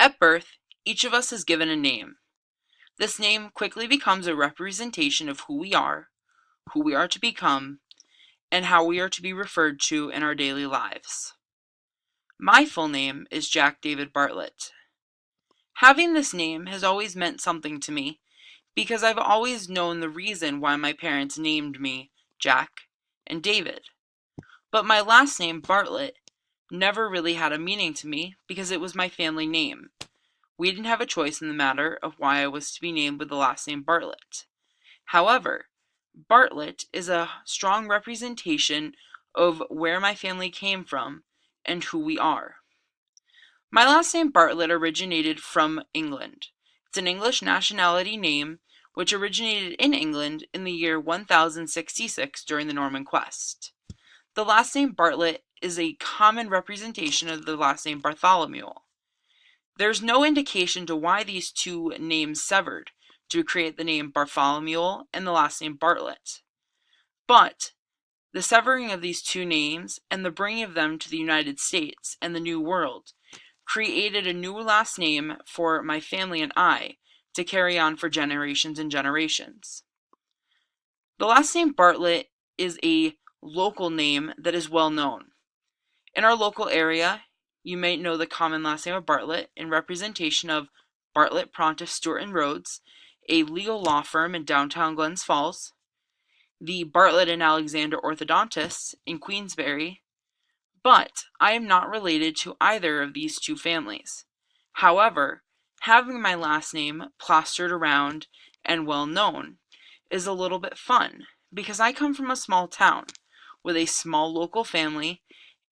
At birth, each of us is given a name. This name quickly becomes a representation of who we are to become, and how we are to be referred to in our daily lives. My full name is Jack David Bartlett. Having this name has always meant something to me because I've always known the reason why my parents named me Jack and David. But my last name, Bartlett, never really had a meaning to me because it was my family name. We didn't have a choice in the matter of why I was to be named with the last name Bartlett. However, Bartlett is a strong representation of where my family came from and who we are. My last name Bartlett originated from England. It's an English nationality name which originated in England in the year 1066 during the Norman Quest. The last name Bartlett is a common representation of the last name Bartholomew. There's no indication to why these two names severed to create the name Bartholomew and the last name Bartlett. But the severing of these two names and the bringing of them to the United States and the New World created a new last name for my family and I to carry on for generations and generations. The last name Bartlett is a local name that is well known. In our local area, you may know the common last name of Bartlett in representation of Bartlett, Prontiff, Stewart & Rhodes, a legal law firm in downtown Glens Falls, the Bartlett and Alexander Orthodontists in Queensbury, but I am not related to either of these two families. However, having my last name plastered around and well known is a little bit fun because I come from a small town with a small local family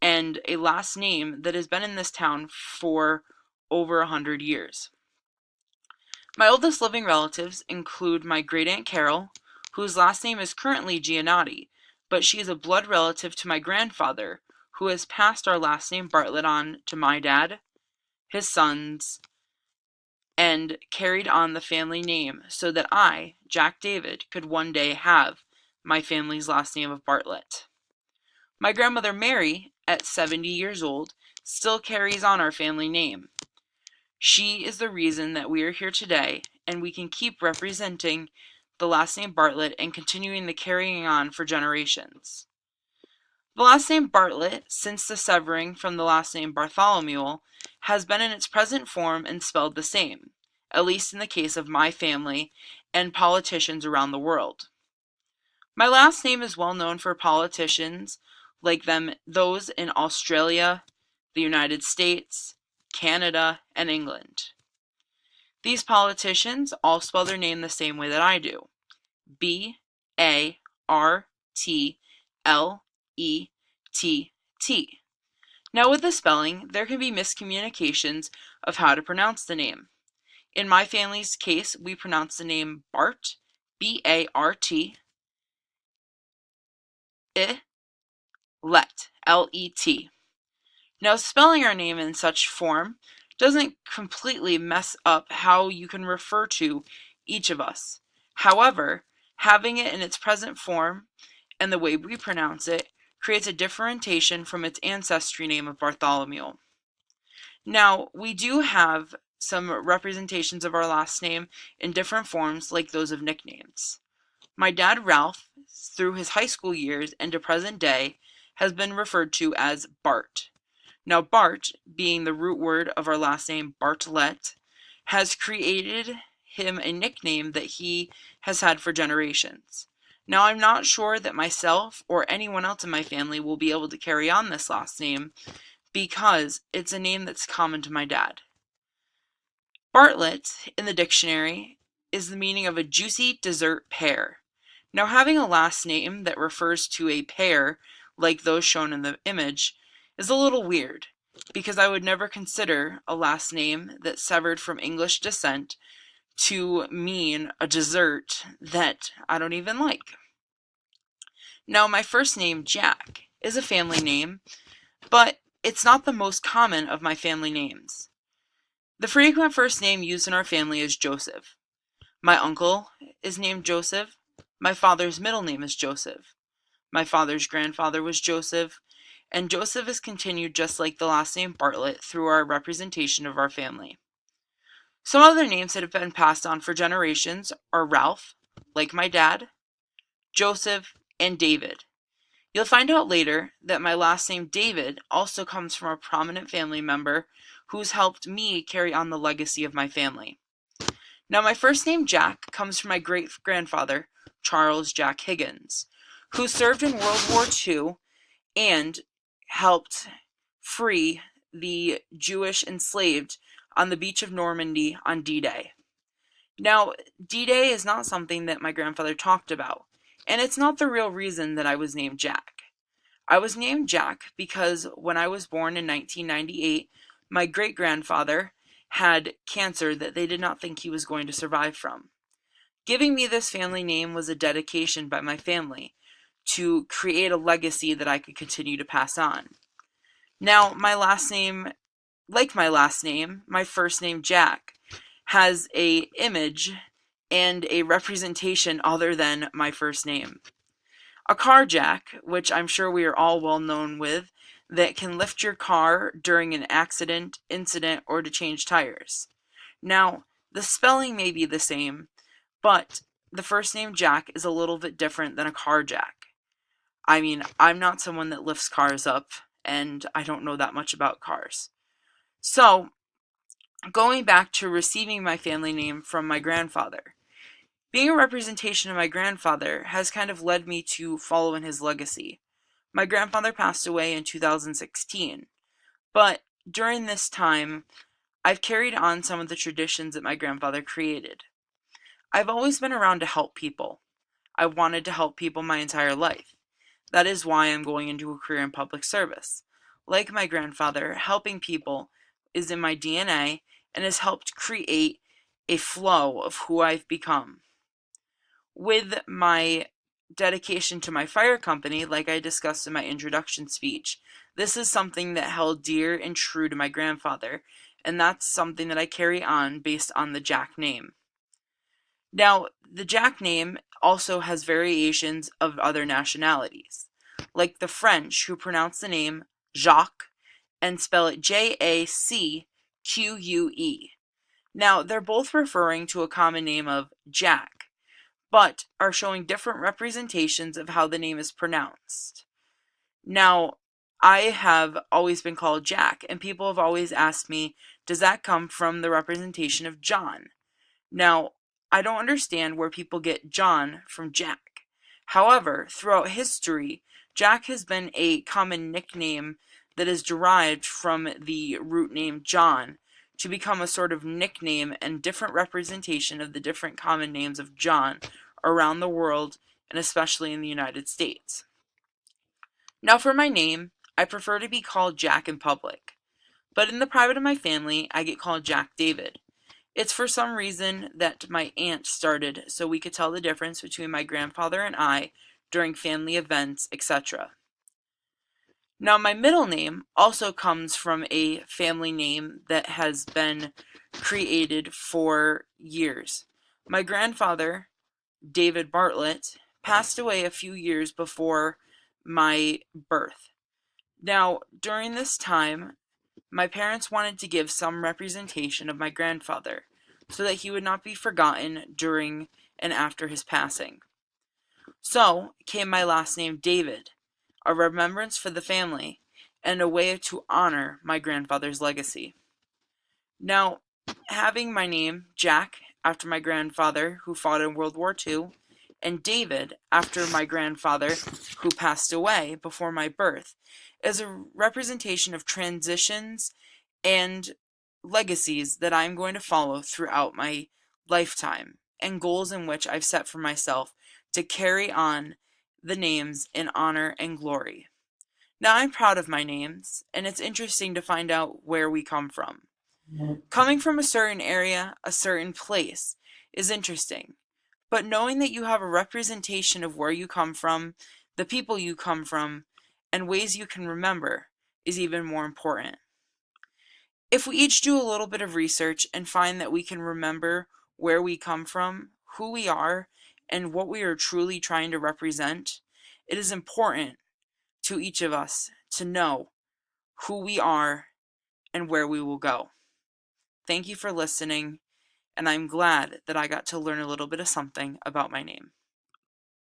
and a last name that has been in this town for over 100 years. My oldest living relatives include my great aunt Carol, whose last name is currently Giannotti, but she is a blood relative to my grandfather, who has passed our last name Bartlett on to my dad, his sons, and carried on the family name so that I, Jack David, could one day have my family's last name of Bartlett. My grandmother Mary, at 70 years old, still carries on our family name. She is the reason that we are here today, and we can keep representing the last name Bartlett and continuing the carrying on for generations. The last name Bartlett, since the severing from the last name Bartholomew, has been in its present form and spelled the same, at least in the case of my family and politicians around the world. My last name is well known for politicians like those in Australia, the United States, Canada, and England. These politicians all spell their name the same way that I do. B-A-R-T-L-E-T-T. Now with the spelling, there can be miscommunications of how to pronounce the name. In my family's case, we pronounce the name Bart, B-A-R-T, Let, L-E-T. Now, spelling our name in such form doesn't completely mess up how you can refer to each of us. However, having it in its present form and the way we pronounce it creates a differentiation from its ancestry name of Bartholomew. Now, we do have some representations of our last name in different forms like those of nicknames. My dad, Ralph, through his high school years and to present day, has been referred to as Bart. Now, Bart, being the root word of our last name, Bartlett, has created him a nickname that he has had for generations. Now, I'm not sure that myself or anyone else in my family will be able to carry on this last name because it's a name that's common to my dad. Bartlett, in the dictionary, is the meaning of a juicy dessert pear. Now, having a last name that refers to a pear, like those shown in the image, is a little weird, because I would never consider a last name that severed from English descent to mean a dessert that I don't even like. Now, my first name, Jack, is a family name, but it's not the most common of my family names. The frequent first name used in our family is Joseph. My uncle is named Joseph. My father's middle name is Joseph. My father's grandfather was Joseph, and Joseph is continued just like the last name Bartlett through our representation of our family. Some other names that have been passed on for generations are Ralph, like my dad, Joseph, and David. You'll find out later that my last name David also comes from a prominent family member who's helped me carry on the legacy of my family. Now, my first name Jack comes from my great-grandfather, Charles Jack Higgins, who served in World War II and helped free the Jewish enslaved on the beach of Normandy on D-Day. Now, D-Day is not something that my grandfather talked about, and it's not the real reason that I was named Jack. I was named Jack because when I was born in 1998, my great-grandfather had cancer that they did not think he was going to survive from. Giving me this family name was a dedication by my family to create a legacy that I could continue to pass on. Now, my last name, like my last name, my first name Jack, has a image and a representation other than my first name. A car jack, which I'm sure we are all well known with, that can lift your car during an accident, incident, or to change tires. Now, the spelling may be the same, but the first name Jack is a little bit different than a car jack. I mean, I'm not someone that lifts cars up, and I don't know that much about cars. So, going back to receiving my family name from my grandfather. Being a representation of my grandfather has kind of led me to follow in his legacy. My grandfather passed away in 2016, but during this time, I've carried on some of the traditions that my grandfather created. I've always been around to help people. I wanted to help people my entire life. That is why I'm going into a career in public service. Like my grandfather, helping people is in my DNA and has helped create a flow of who I've become. With my dedication to my fire company, like I discussed in my introduction speech, this is something that held dear and true to my grandfather, and that's something that I carry on based on the Jack name. Now, the Jack name also has variations of other nationalities, like the French, who pronounce the name Jacques and spell it Jacque. Now, they're both referring to a common name of Jack, but are showing different representations of how the name is pronounced. Now, I have always been called Jack, and people have always asked me, does that come from the representation of John? Now, I don't understand where people get John from Jack. However, throughout history, Jack has been a common nickname that is derived from the root name John to become a sort of nickname and different representation of the different common names of John around the world, and especially in the United States. Now for my name, I prefer to be called Jack in public, but in the private of my family, I get called Jack David. It's for some reason that my aunt started so we could tell the difference between my grandfather and I during family events, etc. Now my middle name also comes from a family name that has been created for years. My grandfather, David Bartlett, passed away a few years before my birth. Now, during this time, my parents wanted to give some representation of my grandfather so that he would not be forgotten during and after his passing. So came my last name David, a remembrance for the family and a way to honor my grandfather's legacy. Now, having my name Jack after my grandfather who fought in World War II, and David after my grandfather who passed away before my birth, is a representation of transitions and legacies that I'm going to follow throughout my lifetime, and goals in which I've set for myself to carry on the names in honor and glory. Now, I'm proud of my names, and it's interesting to find out where we come from. Coming from a certain area, a certain place, is interesting, but knowing that you have a representation of where you come from, the people you come from, and ways you can remember is even more important. If we each do a little bit of research and find that we can remember where we come from, who we are, and what we are truly trying to represent, it is important to each of us to know who we are and where we will go. Thank you for listening, and I'm glad that I got to learn a little bit of something about my name.